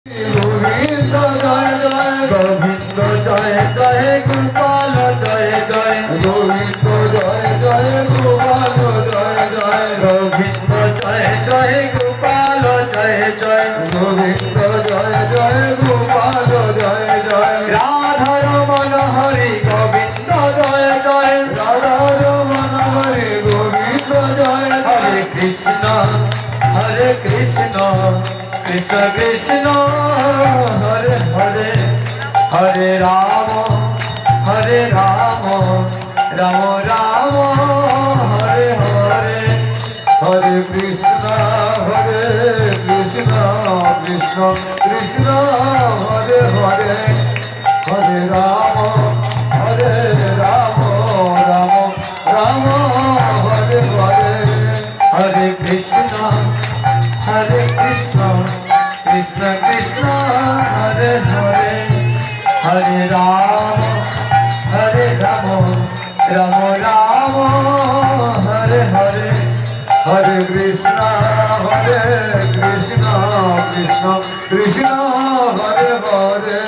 গোবিন্দ জয় জয় গোবিন্দ জয় জয় গোপাল জয় জয় গোবিন্দ জয় জয় গোপাল জয় জয় গোবিন্দ জয় জয় গোপাল জয় জয় গোবিন্দ জয় জয় গোপাল জয় জয় রাধা রমণ হরি গোবিন্দ জয় জয় রাধা রমণ হরি গোবিন্দ জয় হরে কৃষ্ণ কৃষ্ণ কৃষ্ণ হরে হরে হরে রাম রাম রাম হরে হরে হরে কৃষ্ণ কৃষ্ণ কৃষ্ণ হরে হরে হরে রাম রাম রাম হরে হরে হরে কৃষ্ণ কৃষ্ণ কৃষ্ণ হরে হরে হরে রাম রাম রাম হরে হরে হরে কৃষ্ণ কৃষ্ণ কৃষ্ণ হরে হরে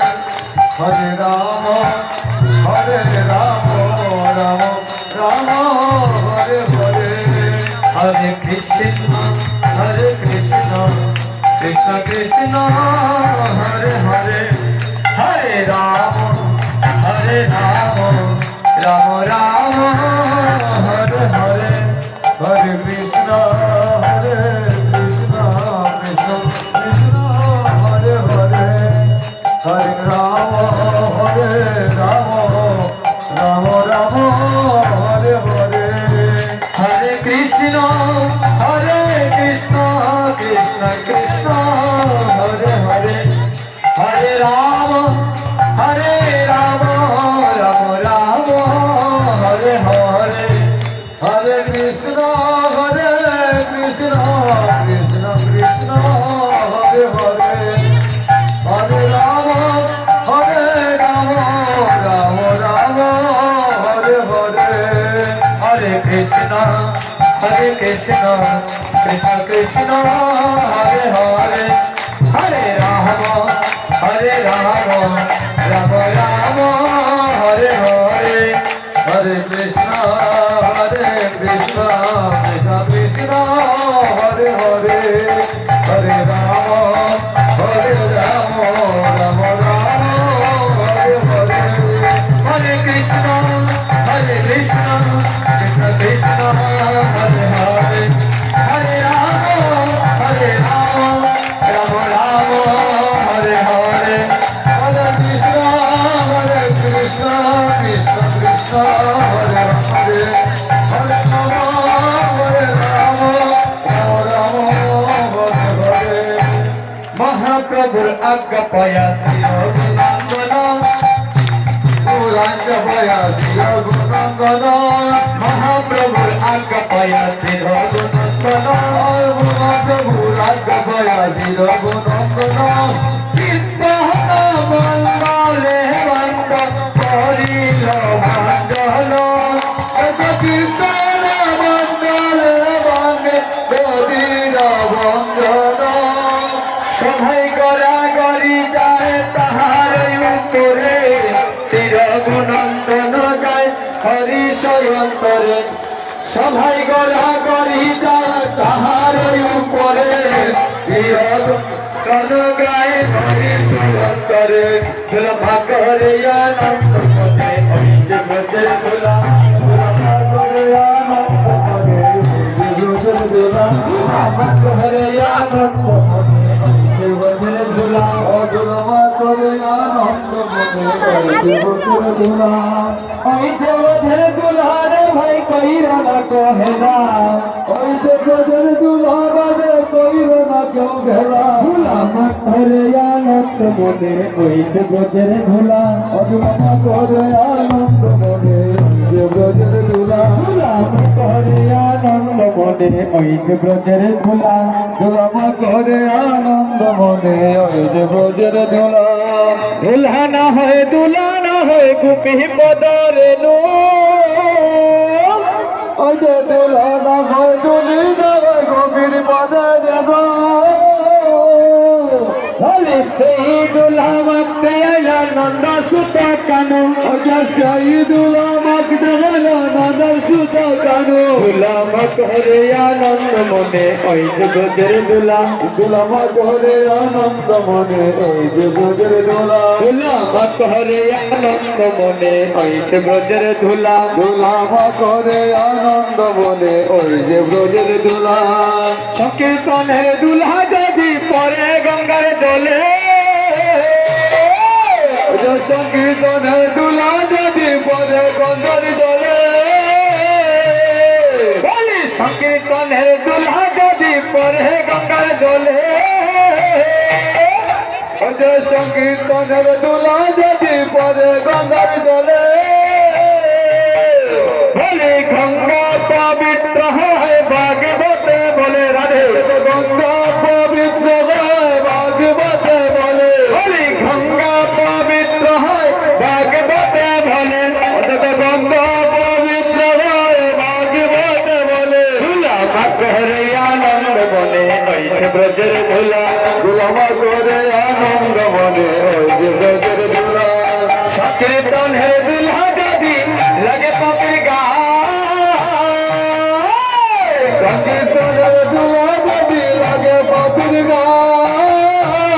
হরে রাম রাম রাম হরে হরে হরে কৃষ্ণ কৃষ্ণ কৃষ্ণ হরে হরে হরে রাম রাম রাম হরে হরে হরে কৃষ্ণ কৃষ্ণ কৃষ্ণ হরে হরে হরে রাম রাম রাম হরে হরে হরে কৃষ্ণ কৃষ্ণ কৃষ্ণ হরে হরে হরে রাম রাম রাম হরে হরে হরে কৃষ্ণ কৃষ্ণ কৃষ্ণ হরে হরে হরে রাম রাম রাম হরে হরে হরে কৃষ্ণ কৃষ্ণ কৃষ্ণ হরে হরে হরে রাম রাম রাম হরে হরে হরে কৃষ্ণ কৃষ্ণ কৃষ্ণ হরে হরে হরে রাম রাম রাম হরে হরে হরে কৃষ্ণ কৃষ্ণ কৃষ্ণ হরে হরে হরে রাম রাম রাম হরে হরে হরে কৃষ্ণ কৃষ্ণ কৃষ্ণ হরে হরে হরে রাম রাম হরে মহাপ্রভুর আজ্ঞা পায়া শিরোগুণাঙ্গন পুরাঙ্গ পায়া শিরোগুণাঙ্গন মহাপ্রভুর আজ্ঞা পায়া শিরোগুণাঙ্গন মহাপ্রভুর আজ্ঞা পায়া শিরোগুণাঙ্গন মঙ্গলে বন্দ করিল মঙ্গল কীর্তন মঙ্গলে বন্দে করিল মঙ্গল সভাই করা করি যায় তাহার উপরে শিরগুণন্দন গায় হরিষ অন্তরে সভাই করা করি যায় তাহার উপরে শিরগুণন্দন গায় হরিষ অন্তরে দুলভা করে আনন্দ মনে ওই যে ব্রজের দোলা দুলভা করে আনন্দ মনে ব্রজের দোলা আমার ঘরে আনন্দ মনে ব্রজের দোলা দুলভা করে আনন্দ মনে ব্রজের দোলা ওই যে ব্রজের দোলা রে ভাই কইরা না কহেলা ওই যে ব্রজের দোলা বাজে কইরা না কেউ ভেলা আমার ঘরে আনন্দ মনে ওই যে ব্রজের ধুলা অধুমা করে আনন্দ মনে ওই যে ব্রজের ধুলা আমার ঘরে আনন্দ মনে ওই যে ব্রজের ধুলা ধুলামা করে আনন্দ মনে ওই যে ব্রজের ধুলা ধুলা না হয় গোপী পদরে নো ওই যে ধুলা না হয় দুলি না হয় গোপীর পদরে বলে সেই দুলহা মাখতে এলো নন্দ সুত কানু সেই দুলহা মাখতে এলো নন্দ সুত কানু দুলা মাখ হরে আনন্দ মনে ওই যে ব্রজের দুলা দুলা মাখ হরে আনন্দ মনে ওই যে ব্রজের দুলা দুলা মাখ হরে আনন্দ মনে ওই যে ব্রজের দুলা দুলা মাখ হরে আনন্দ মনে ওই যে ব্রজের দুলা সংকীর্তনের দুলহা যদি পরে গঙ্গার জলে সংকীর্তনের দুলা যদি পরে গঙ্গার জলে বলি সংকীর্তনের দুলহা যদি পরে গঙ্গার জলে সংকীর্তনের দুলা যদি পরে গঙ্গার জলে বলি গঙ্গা পবিত্র হয় ভাগবতে বলে রাধে গঙ্গা পবিত্র হয় ভাগবতে বলে বলি গঙ্গা পবিত্র হয় ভাগবতে বলে গঙ্গা পবিত্র হয় ভাগবতে বলে ধুলা মাখরে আনন্দ বলে ওই যে ব্রজের ধুলা ধুলা মাখরে আনন্দ বলে ওই যে ব্রজের ধুলা সংকীর্তন হে দুলহা যদি লাগে পাপির গায় সংকীর্তনের দুলহা যদি লাগে পাপির গায়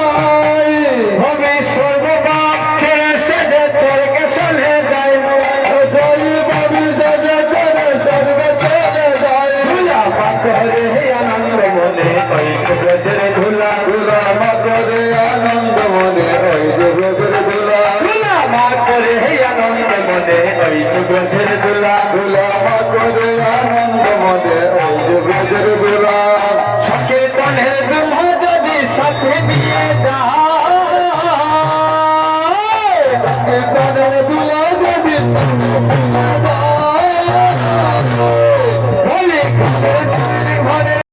হবে সর্বপাপ ছেড়ে সেজে স্বর্গে চলে যায় জয় বাবি সেজে করে স্বর্গে চলে যায় ধুলা মাখরে আনন্দ মনে ওই যে ব্রজের ধুলা ধুলা মাখরে আনন্দ মনে ওই যে ব্রজের ধুলা ধুলা মাখরে আনন্দ মনে ওই যে ব্রজের ধুলা ধুলা মাখরে আনন্দ মনে ওই যে ব্রজের ধুলা সংকীর্তনের দুলহা যদি সাথে নিয়ে যায় সংকীর্তনের দুলহা যদি